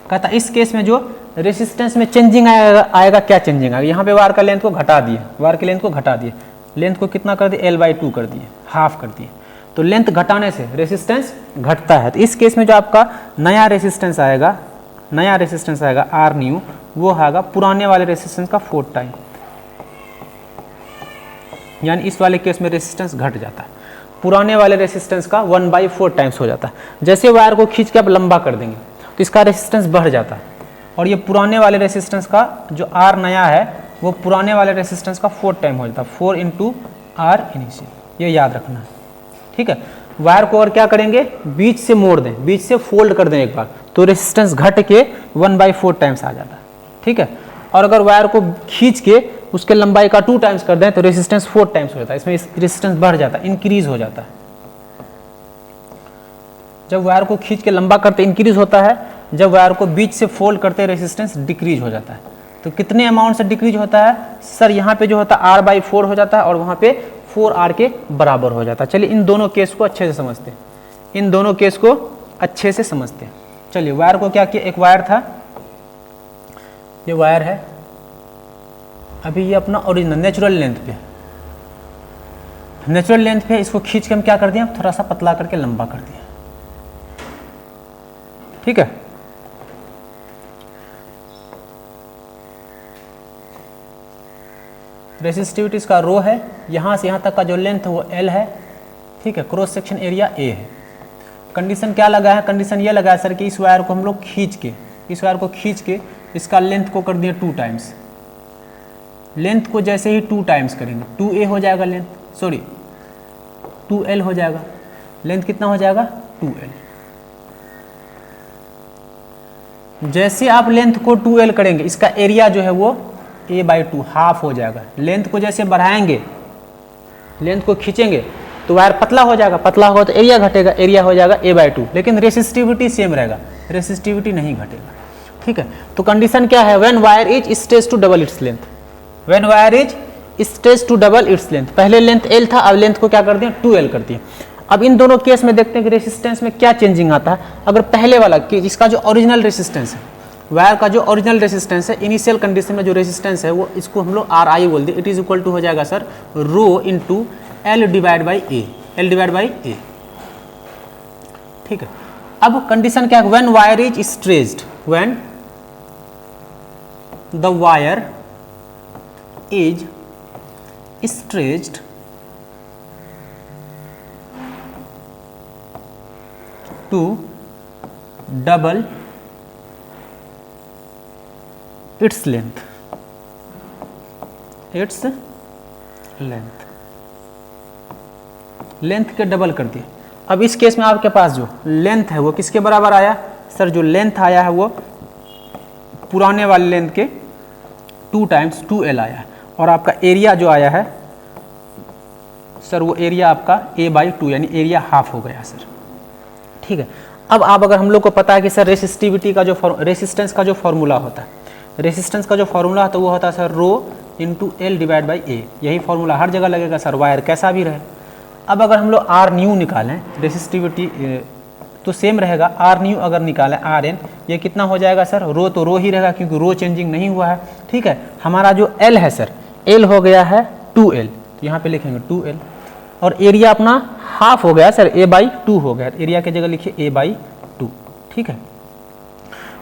कहता इस केस में जो रेसिस्टेंस में चेंजिंग आएगा क्या चेंजिंग आएगा, यहाँ पे वायर का लेंथ को घटा दिए, वायर की लेंथ को घटा दिए, लेंथ को कितना कर दिए L/2 कर दिए, हाफ कर दिए। तो लेंथ घटाने से रेसिस्टेंस घटता है। तो इस केस में जो आपका नया रेसिस्टेंस आएगा, नया रेसिस्टेंस आएगा R न्यू, वो आएगा पुराने वाले रेसिस्टेंस का 4 टाइम, यानी इस वाले केस में रेसिस्टेंस घट जाता है, पुराने वाले रेसिस्टेंस का 1/4 टाइम्स हो जाता है। जैसे वायर को खींच के आप लंबा कर देंगे तो इसका रेसिस्टेंस बढ़ जाता है, और ये पुराने वाले रेसिस्टेंस का जो R नया है वो पुराने वाले रेसिस्टेंस का 4 टाइम हो जाता है, 4 × R इनिशियल, ये याद रखना है, ठीक है। वायर को और क्या करेंगे, बीच से मोड़ दें, बीच से फोल्ड कर दें एक बार, तो रेसिस्टेंस घट के 1/4 टाइम्स आ जाता है, ठीक है। और अगर वायर को खींच के उसके लंबाई का 2 टाइम्स कर दें तो रेसिस्टेंस 4 टाइम्स हो जाता है, इसमें रेसिस्टेंस बढ़ जाता है, इंक्रीज हो जाता है। जब वायर को खींच के लंबा करते इंक्रीज होता है, जब वायर को बीच से फोल्ड करते रेसिस्टेंस डिक्रीज हो जाता है। तो कितने अमाउंट से डिक्रीज होता है सर, यहाँ पे जो होता है R/4 हो जाता है और वहाँ पे 4R के बराबर हो जाता है। चलिए इन दोनों केस को अच्छे से समझते हैं, इन दोनों केस को अच्छे से समझते हैं। चलिए वायर को क्या किया, एक वायर था, ये वायर है, अभी ये अपना ओरिजिनल नेचुरल लेंथ पे, नेचुरल लेंथ पे इसको खींच के हम क्या कर दिया, थोड़ा सा पतला करके लंबा कर दिया, ठीक है। रेसिस्टिविटी इसका रो है, यहाँ से यहाँ तक का जो लेंथ है वो L है, ठीक है। क्रॉस सेक्शन एरिया A है। कंडीशन क्या लगा है, कंडीशन ये लगा है सर कि इस वायर को हम लोग खींच के, इस वायर को खींच के इसका लेंथ को कर दिए 2 टाइम्स, लेंथ को जैसे ही 2 टाइम्स करेंगे 2A हो जाएगा लेंथ, सॉरी 2L हो जाएगा, लेंथ कितना हो जाएगा 2L। जैसे आप लेंथ को 2L करेंगे इसका एरिया जो है वो A/2 हाफ हो जाएगा। लेंथ को जैसे बढ़ाएंगे, लेंथ को खींचेंगे तो वायर पतला हो जाएगा, पतला होगा तो एरिया घटेगा, एरिया हो जाएगा A/2, लेकिन रेसिस्टिविटी सेम रहेगा, रेसिस्टिविटी नहीं घटेगा, ठीक है। तो कंडीशन क्या है, when wire is stretched to double its length, when wire is stretched to double its length, पहले लेंथ L था, अब लेंथ को क्या कर दिया 2L कर दिया। अब इन दोनों केस में देखते हैं कि रेसिस्टेंस में क्या चेंजिंग आता है। अगर पहले वाला कि इसका जो ओरिजिनल रेसिस्टेंस है, वायर का जो ओरिजिनल रेसिस्टेंस है, इनिशियल कंडीशन में जो रेसिस्टेंस है वो इसको हम लोग RI बोल दिए, इट इज इक्वल टू हो जाएगा सर रो × L/A, L/A, ठीक है। अब कंडीशन क्या है, when wire is stretched, when the wire is stretched to double its length, its length के डबल कर दिए। अब इस केस में आपके पास जो लेंथ है वो किसके बराबर आया सर, जो लेंथ आया है वो पुराने वाले लेंथ के 2 टाइम्स 2L आया है, और आपका एरिया जो आया है सर वो एरिया आपका A/2 यानी एरिया हाफ हो गया सर, ठीक है। अब आप अगर हम लोग को पता है कि सर रेसिस्टिविटी का जो रेसिस्टेंस का जो फॉर्मूला होता है, रेसिस्टेंस का जो फॉर्मूला होता है वो होता है सर रो × L/A, यही फॉर्मूला हर जगह लगेगा सर, वायर कैसा भी रहे। अब अगर हम लोग R न्यू निकालें रेसिस्टिविटी तो सेम रहेगा, R न्यू अगर निकालें RN, ये कितना हो जाएगा सर, रो तो रो ही रहेगा क्योंकि रो चेंजिंग नहीं हुआ है, ठीक है। हमारा जो L है सर, L हो गया है 2L, तो यहाँ पे लिखेंगे 2L, और एरिया अपना हाफ हो गया सर, A/2 हो गया, एरिया की जगह लिखिए A/2, ठीक है।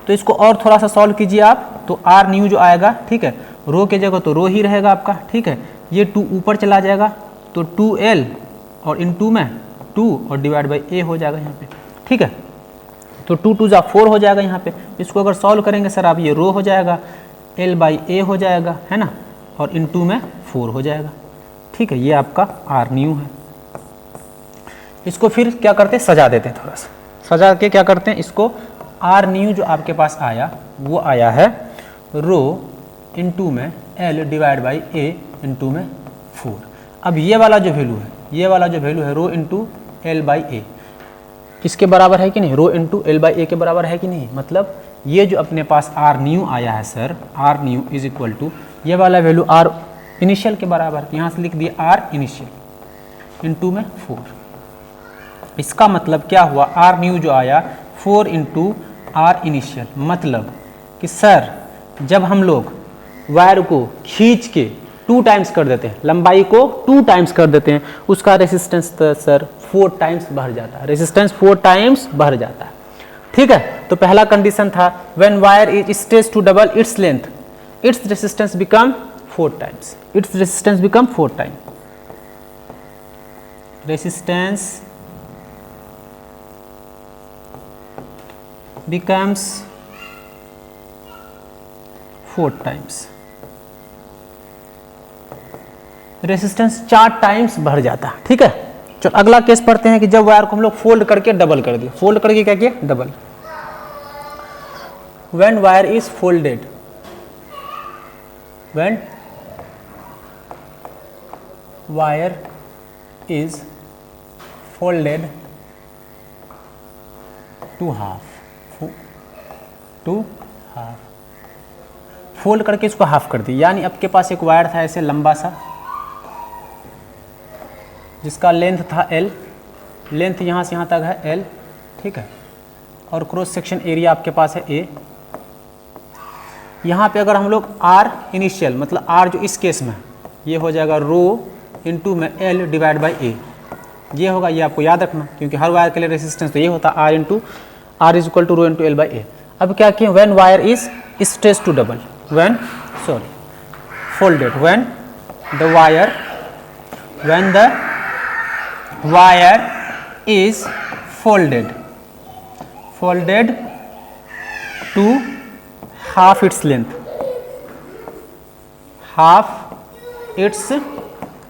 तो इसको और थोड़ा सा सॉल्व कीजिए आप, तो R न्यू जो आएगा, ठीक है, रो के जगह तो रो ही रहेगा आपका, ठीक है। ये 2 ऊपर चला जाएगा तो 2L और इनटू में 2 और /A हो जाएगा यहाँ पे, ठीक है। तो 2 2 4 हो जाएगा यहाँ पे। इसको अगर सॉल्व करेंगे सर आप, ये रो हो जाएगा, L/A हो जाएगा, है ना, और इनटू में 4 हो जाएगा, ठीक है। ये आपका R न्यू है। इसको फिर क्या करते हैं, सजा देते हैं, थोड़ा सा सजा के क्या करते हैं, इसको R न्यू जो आपके पास आया वो आया है रो इनटू में L/A इनटू में 4। अब ये वाला जो वैल्यू है, ये वाला जो वैल्यू है रो × L/A, किसके बराबर है कि नहीं, रो इंटू एल बाई ए के बराबर है कि नहीं। मतलब ये जो अपने पास आर न्यू आया है sir, R new is equal to ये वाला वैल्यू आर इनिशियल के बराबर, यहाँ से लिख दिया आर इनिशियल इंटू में 4। इसका मतलब क्या हुआ, आर न्यू जो आया 4 इंटू आर इनिशियल, मतलब कि सर जब हम लोग वायर को खींच के 2 टाइम्स कर देते हैं, लंबाई को 2 टाइम्स कर देते हैं, उसका रेसिस्टेंस तो सर 4 टाइम्स बढ़ जाता है, रेसिस्टेंस 4 टाइम्स बढ़ जाता है। ठीक है, तो पहला कंडीशन था when wire is stretched to double its length, its resistance become 4 times, its resistance become 4 time, resistance becomes 4 times, resistance 4 times बढ़ जाता है। ठीक है, चलो अगला केस पढ़ते हैं कि जब वायर को हम लोग फोल्ड करके डबल कर दिए, फोल्ड करके क्या किया, double. When wire is folded, when wire is folded to half, fold करके इसको हाफ कर दी, यानी आपके पास एक वायर था ऐसे लंबा सा जिसका लेंथ था L, लेंथ यहाँ से यहाँ तक है L, ठीक है, और क्रॉस सेक्शन एरिया आपके पास है A। यहाँ पे अगर हम लोग R इनिशियल, मतलब R जो इस केस में ये हो जाएगा रो इंटू में L डिवाइड बाई A, ये होगा, ये आपको याद रखना क्योंकि हर वायर के लिए रेसिस्टेंस तो ये होता है R into R is equal to rho into L by A। अब क्या किए, when wire is stretched to double, when folded, when the wire is folded to half its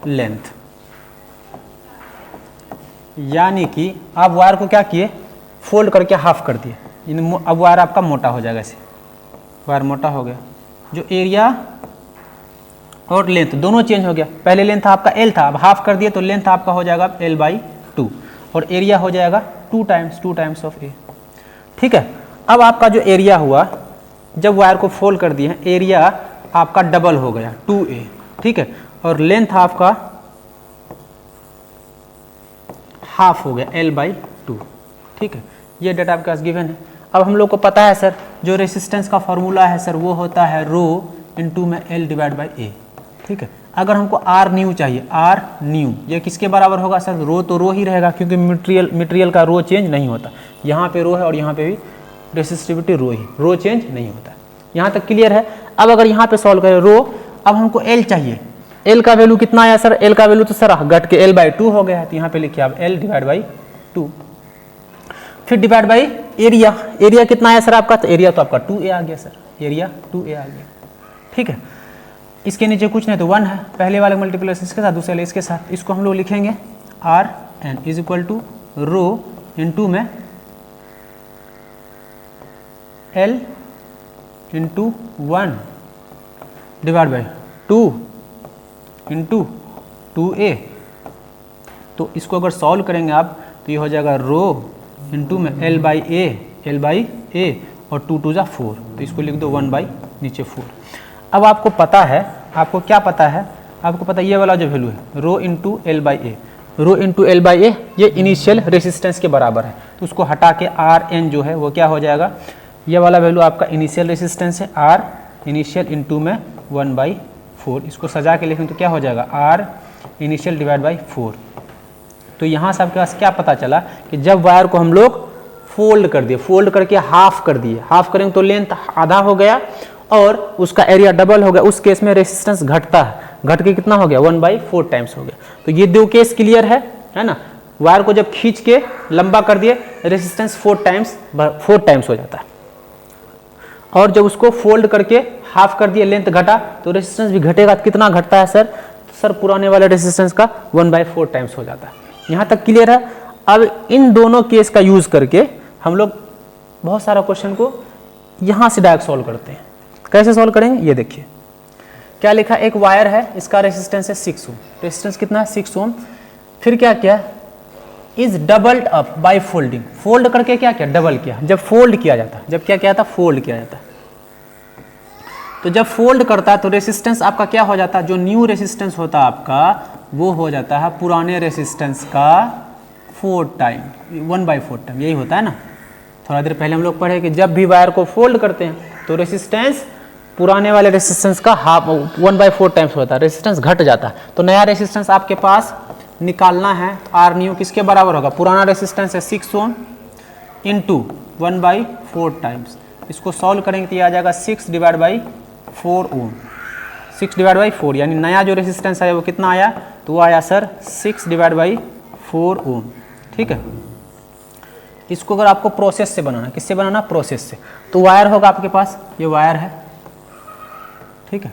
length, यानी कि आप वायर को क्या किए, फोल्ड करके हाफ कर दिए, अब वायर आपका मोटा हो जाएगा, ऐसे वायर मोटा हो गया, जो एरिया और लेंथ दोनों चेंज हो गया। पहले लेंथ आपका L था, अब हाफ कर दिए तो लेंथ आपका हो जाएगा L बाई 2 और एरिया हो जाएगा 2 टाइम्स ऑफ A। ठीक है, अब आपका जो एरिया हुआ जब वायर को फोल्ड कर दिए हैं, एरिया आपका डबल हो गया 2A, ठीक है, और लेंथ आपका हाफ हो गया L बाई 2। ठीक है, ये डेटा आपके पास गिवन है। अब हम लोग को पता है सर जो रेसिस्टेंस का फॉर्मूला है सर वो होता है रो इंटू में L डिवाइड बाई A। ठीक है, अगर हमको R न्यू चाहिए, R न्यू ये किसके बराबर होगा सर, रो तो रो ही रहेगा क्योंकि मटेरियल का रो चेंज नहीं होता, यहाँ पे रो है और यहाँ पे भी रेसिस्टिविटी रो चेंज नहीं होता। यहाँ तक क्लियर है। अब अगर यहाँ पे सॉल्व करें रो, अब हमको L चाहिए, L का वैल्यू कितना आया सर, L का वैल्यू तो सर घट के L बाई 2 हो गया है, तो यहाँ पे लिखिए आप L डिवाइड बाई 2, फिर डिवाइड बाई एरिया, एरिया कितना आया सर आपका, तो एरिया तो आपका 2A आ गया सर, एरिया 2A आ गया। ठीक है, इसके नीचे कुछ नहीं तो 1 है, पहले वाले मल्टीप्लिकेशन इसके साथ, दूसरे वाले इसके साथ, इसको हम लोग लिखेंगे RN is equal to rho into में L into 1 divide by 2 into 2A। तो इसको अगर सॉल्व करेंगे आप तो ये हो जाएगा रो इंटू में L बाई A और 2 2 जा 4, तो इसको लिख दो 1 बाई नीचे 4। अब आपको पता है, आपको क्या पता है, आपको पता है ये वाला जो वैल्यू है rho into L by A, rho into L by A ये इनिशियल रेसिस्टेंस के बराबर है, तो उसको हटा के RN जो है वो क्या हो जाएगा, ये वाला वैल्यू आपका इनिशियल रेसिस्टेंस है R इनिशियल इंटू में 1 बाई 4, इसको सजा के लिखें तो क्या हो जाएगा R इनिशियल डिवाइड बाई 4। तो यहाँ से आपके पास क्या पता चला कि जब वायर को हम लोग फोल्ड कर दिए, फोल्ड करके हाफ कर दिए, हाफ करेंगे तो लेंथ आधा हो गया और उसका एरिया डबल हो गया, उस केस में रेसिस्टेंस घटता है, घट के कितना हो गया 1 बाई 4 टाइम्स हो गया। तो ये 2 केस क्लियर है ना, वायर को जब खींच के लंबा कर दिए रेसिस्टेंस 4 टाइम्स हो जाता है, और जब उसको फोल्ड करके हाफ कर दिए लेंथ घटा तो रेसिस्टेंस भी घटेगा, कितना घटता है सर, सर पुराने वाले रेसिस्टेंस का 1 बाई 4 टाइम्स हो जाता है। यहाँ तक क्लियर है। अब इन दोनों केस का यूज करके हम लोग बहुत सारा क्वेश्चन को यहाँ से डायरेक्ट सॉल्व करते हैं। कैसे सॉल्व करेंगे ये देखिए, क्या लिखा, एक वायर है, इसका रेसिस्टेंस है 6 ओम, रेसिस्टेंस कितना है 6 ओम, फिर क्या किया is doubled up by folding. Fold करके क्या किया, डबल किया। जब फोल्ड किया जाता है, जब क्या किया था, फोल्ड किया जाता है, तो जब फोल्ड करता है तो रेसिस्टेंस आपका क्या हो जाता है, जो न्यू रेसिस्टेंस होता है आपका वो हो जाता है पुराने रेसिस्टेंस का 4 टाइम, 1/4 टाइम, यही होता है ना। थोड़ा देर पहले हम लोग पढ़े कि जब भी वायर को फोल्ड करते हैं तो रेसिस्टेंस पुराने वाले रेसिस्टेंस का 1/4 टाइम्स होता है, रेसिस्टेंस घट जाता है। तो नया रेसिस्टेंस आपके पास निकालना है, आर न्यू किसके बराबर होगा, पुराना रेसिस्टेंस है 6 ओम इंटू 1/4 टाइम्स। इसको सॉल्व करेंगे तो ये आ जाएगा 6/4 ओम, 6/4, यानी नया जो रेसिस्टेंस है वो कितना आया, तो वो आया सर 6/4 ओम। ठीक है, इसको अगर आपको प्रोसेस से बनाना, किससे बनाना, प्रोसेस से, तो वायर होगा आपके पास, ये वायर है, ठीक है,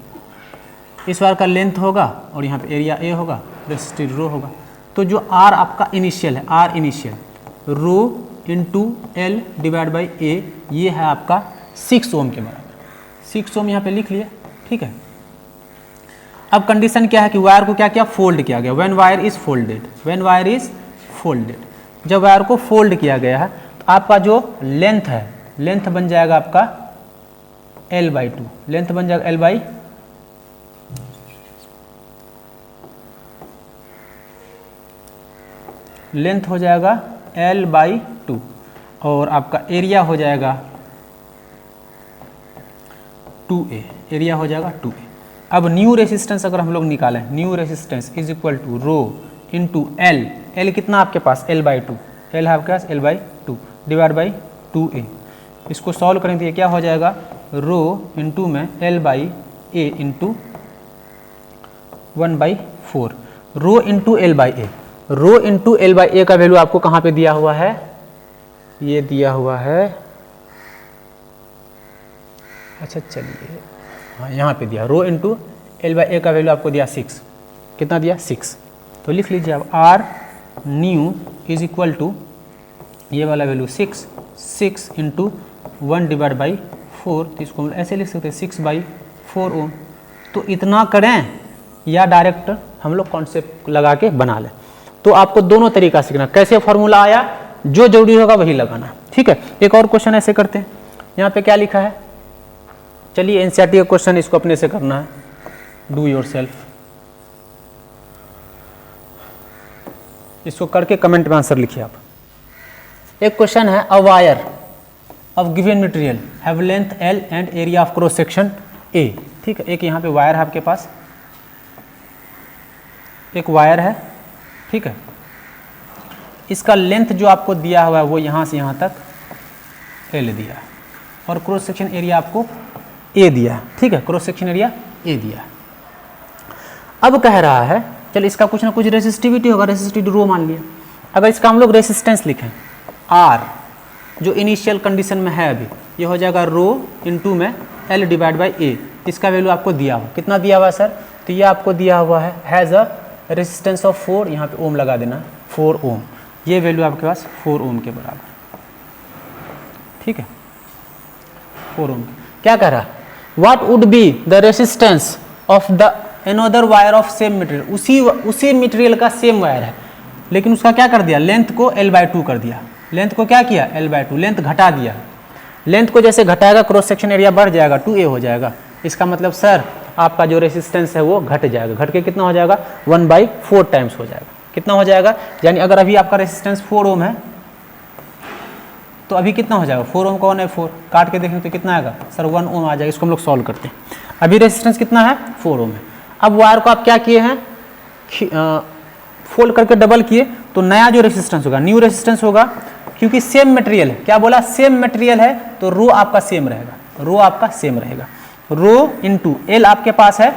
इस वायर का लेंथ होगा और यहाँ पे एरिया ए होगा, रेसिस्टिव रो होगा। तो जो आर आपका इनिशियल है, R initial rho into L divide by a, ये है आपका 6 ओम के बराबर। 6 ओम यहाँ पे लिख लिए, ठीक है। अब कंडीशन क्या है कि वायर को क्या किया, फोल्ड किया गया। When wire is folded, when wire is folded, जब वायर को फोल्ड किया गया है तो आपका जो लेंथ है, लेंथ बन जाएगा आपका L/2, लेंथ बन जाएगा लेंथ हो जाएगा L/2 और आपका एरिया हो जाएगा 2A, एरिया हो जाएगा 2A। अब न्यू रेसिस्टेंस अगर हम लोग निकालें, new resistance is equal to rho into L, L कितना आपके पास, L/2, एल है आपके पास L/2 डिवाइड बाई 2A। इसको सॉल्व करेंगे तो ये क्या हो जाएगा, रो इंटू में L/A into 1/4, rho into L/A, rho into L/A का वैल्यू आपको कहाँ पे दिया हुआ है, ये दिया हुआ है, अच्छा चलिए हाँ यहाँ पे दिया, रो इंटू L/A का वैल्यू आपको दिया 6, कितना दिया 6, तो लिख लीजिए अब R new is equal to ये वाला वैल्यू 6 इंटू 1/4, तो इसको हम ऐसे लिख सकते हैं 6/4 ओम। तो इतना करें या डायरेक्ट हम लोग कॉन्सेप्ट लगा के बना लें, तो आपको दोनों तरीका सीखना, कैसे फॉर्मूला आया, जो जरूरी होगा वही लगाना, ठीक है। एक और क्वेश्चन ऐसे करते हैं, यहाँ पे क्या लिखा है, चलिए एनसीईआरटी का क्वेश्चन, इसको अपने से करना है, डू योर सेल्फ, इसको करके कमेंट में आंसर लिखिए आप। एक क्वेश्चन है, a wire of given material have length L and area of cross section A, ठीक है। एक यहाँ पे वायर है आपके पास, एक वायर है, ठीक है, इसका लेंथ जो आपको दिया हुआ है वो यहाँ से यहाँ तक L दिया है और क्रॉस सेक्शन एरिया आपको A दिया है, ठीक है, क्रॉस सेक्शन एरिया A दिया है। अब कह रहा है, चल इसका कुछ ना कुछ रेसिस्टिविटी होगा, रेसिस्टिविटी रो मान लिया। अगर इसका हम लोग रेसिस्टेंस लिखें R, जो इनिशियल कंडीशन में है अभी, ये हो जाएगा रो इंटू में L डिवाइड बाई A, इसका वैल्यू आपको दिया हुआ, कितना दिया हुआ है सर, तो ये आपको दिया हुआ है हैज़ अ रेसिस्टेंस ऑफ 4, यहाँ पे ओम लगा देना, 4 ओम, ये वैल्यू आपके पास 4 ओम के बराबर, ठीक है, 4 ओम। क्या कह रहा है, what would be the resistance of the another wire of same material, उसी मटेरियल का सेम वायर है, लेकिन उसका क्या कर दिया, लेंथ को L/2 कर दिया, लेंथ को क्या किया, L/2, लेंथ घटा दिया। लेंथ को जैसे घटाएगा क्रॉस सेक्शन एरिया बढ़ जाएगा, 2A हो जाएगा। इसका मतलब सर आपका जो रेसिस्टेंस है वो घट जाएगा, घट के कितना हो जाएगा, 1/4 टाइम्स हो जाएगा। कितना हो जाएगा, यानी अगर अभी आपका रेसिस्टेंस 4 ओम है तो अभी कितना हो जाएगा, 4 ओम का 1/4 काट के देखें तो कितना आएगा सर, 1 ओम आ जाएगा। इसको हम लोग सॉल्व करते हैं। अभी रेसिस्टेंस कितना है, 4 ओम है। अब वायर को आप क्या किए हैं, फोल्ड करके डबल किए, तो नया जो रेसिस्टेंस होगा, न्यू रेसिस्टेंस होगा, क्योंकि सेम मटेरियल है। क्या बोला, सेम मटेरियल है, तो रो आपका सेम रहेगा, रो आपका सेम रहेगा। रो इंटू एल आपके पास है,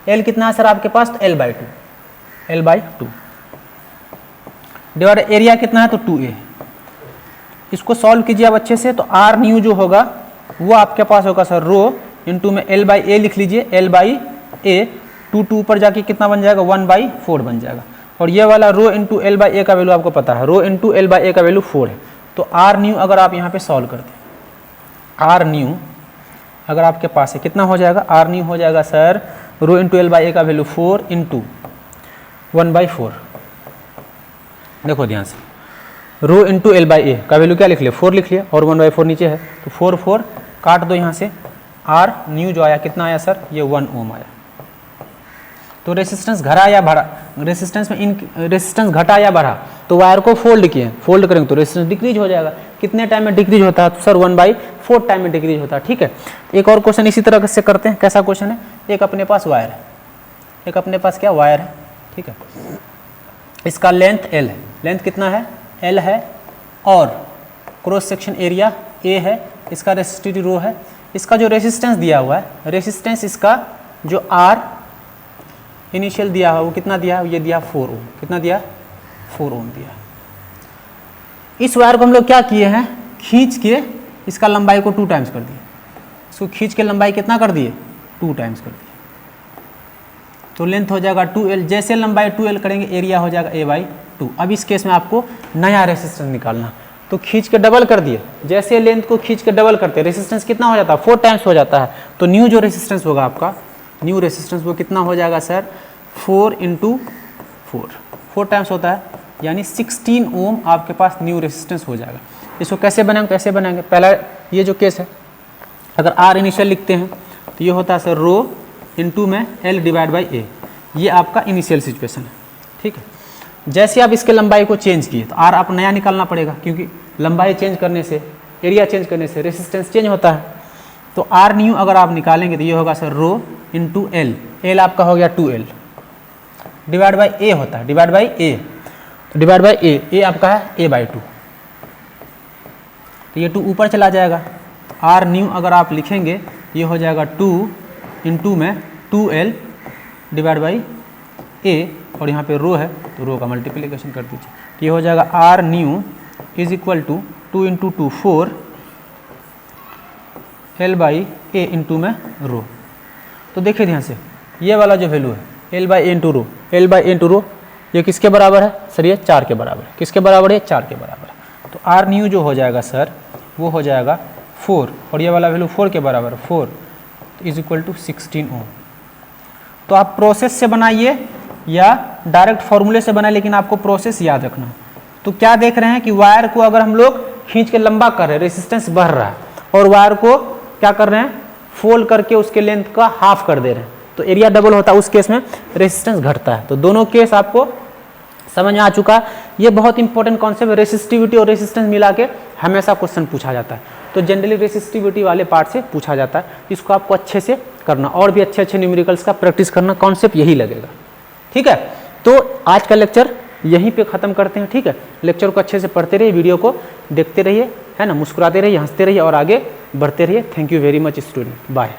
एल कितना है सर आपके पास, तो L/2 डिवाइड एरिया कितना है, तो 2A। इसको सॉल्व कीजिए अब अच्छे से, तो आर न्यू जो होगा वो आपके पास होगा सर रो इंटू में L/A लिख लीजिए, L/A 2 ऊपर जाके कितना बन जाएगा, 1/4 बन जाएगा। और ये वाला रो इंटू L/A का वैल्यू आपको पता है, रो इंटू L/A का वैल्यू 4 है। तो आर न्यू अगर आप यहाँ पे सॉल्व करते हैं, आर न्यू अगर आपके पास है कितना हो जाएगा, आर न्यू हो जाएगा सर रो इंटू L/A का वैल्यू 4 इंटू 1/4। देखो ध्यान से, रो इंटू एल बाई ए का वैल्यू क्या लिख लिया 4 लिख लिया और 1/4 नीचे है तो 4 काट दो यहाँ से। आर न्यू जो आया कितना आया सर, ये 1 ओम आया। तो रेसिस्टेंस घटा या बढ़ा, रेसिस्टेंस में रेसिस्टेंस घटा या बढ़ा तो वायर को फोल्ड किए, फोल्ड करेंगे तो रेसिस्टेंस डिक्रीज हो जाएगा। कितने टाइम में डिक्रीज होता है, तो सर 1/4 टाइम में डिक्रीज होता है। ठीक है, एक और क्वेश्चन इसी तरह से करते हैं। कैसा क्वेश्चन है, एक अपने पास वायर है, एक अपने पास क्या वायर है, ठीक है, इसका लेंथ एल है, लेंथ कितना है एल है, और क्रॉस सेक्शन एरिया ए है, इसका रेसिस्टिविटी रो है, इसका जो रेसिस्टेंस दिया हुआ है, रेसिस्टेंस इसका जो आर इनिशियल दिया हुआ वो कितना दिया है, ये दिया 4 ओम, कितना दिया 4 ओम दिया। इस वायर को हम लोग क्या किए हैं, खींच के इसका लंबाई को 2 टाइम्स कर दिए, इसको खींच के लंबाई कितना कर दिए 2 टाइम्स कर दिए, तो लेंथ हो जाएगा 2L। जैसे लंबाई 2L करेंगे एरिया हो जाएगा A/2। अब इस केस में आपको नया रेसिस्टेंस निकालना, तो खींच के डबल कर दिए, जैसे लेंथ को खींच के डबल करते रेसिस्टेंस कितना हो जाता है 4 टाइम्स हो जाता है। तो न्यू जो रेसिस्टेंस होगा आपका, न्यू रेसिस्टेंस वो कितना हो जाएगा सर 4 × 4 टाइम्स होता है, यानी 16 ओम आपके पास न्यू रेसिस्टेंस हो जाएगा। इसको कैसे बनाएंगे, कैसे बनाएंगे, पहला ये जो केस है, अगर आर इनिशियल लिखते हैं तो ये होता है सर रो इंटू में L/A, ये आपका इनिशियल सिचुएशन है। ठीक है, जैसे आप इसके लंबाई को चेंज किए तो आर आप नया निकालना पड़ेगा, क्योंकि लंबाई चेंज करने से, एरिया चेंज करने से रेसिस्टेंस चेंज होता है। तो आर न्यू अगर आप निकालेंगे तो ये होगा सर रो इंटू एल, एल आपका हो गया 2L, डिवाइड बाई ए होता है, डिवाइड बाई ए, तो डिवाइड बाई ए आपका है A/2, तो ये 2 ऊपर चला जाएगा। आर न्यू अगर आप लिखेंगे ये हो जाएगा 2 इंटू में 2L डिवाइड बाई ए, और यहाँ पे रो है तो रो का मल्टीप्लिकेशन कर दीजिए, तो ये हो जाएगा R new is equal to 2 × 2 4 L/A into में रो। तो देखिए ध्यान से, ये वाला जो वैल्यू है L/A into rho, L/A into rho, ये किसके बराबर है सर, ये 4 के बराबर है। किसके बराबर है, 4 के बराबर है। तो आर न्यू जो हो जाएगा सर वो हो जाएगा 4, और ये वाला वैल्यू 4 के बराबर है 4, इज इक्वल टू 16 ओम। तो आप प्रोसेस से बनाइए या डायरेक्ट फॉर्मूले से बनाए, लेकिन आपको प्रोसेस याद रखना। तो क्या देख रहे हैं कि वायर को अगर हम लोग खींच के लंबा कर रहे हैं, रेसिस्टेंस बढ़ रहा है, और वायर को क्या कर रहे हैं फोल्ड करके उसके लेंथ का हाफ कर दे रहे हैं, तो एरिया डबल होता है, उस केस में रेसिस्टेंस घटता है। तो दोनों केस आपको समझ में आ चुका है। ये बहुत इंपॉर्टेंट कॉन्सेप्ट, रेसिस्टिविटी और रेसिस्टेंस मिला के हमेशा क्वेश्चन पूछा जाता है। तो जनरली रेसिस्टिविटी वाले पार्ट से पूछा जाता है, इसको आपको अच्छे से करना, और भी अच्छे अच्छे न्यूमेरिकल्स का प्रैक्टिस करना, कॉन्सेप्ट यही लगेगा। ठीक है, तो आज का लेक्चर यहीं पे ख़त्म करते हैं। ठीक है, लेक्चर को अच्छे से पढ़ते रहिए, वीडियो को देखते रहिए, है ना, मुस्कुराते रहिए, हंसते रहिए और आगे बढ़ते रहिए। Thank you very much student, bye.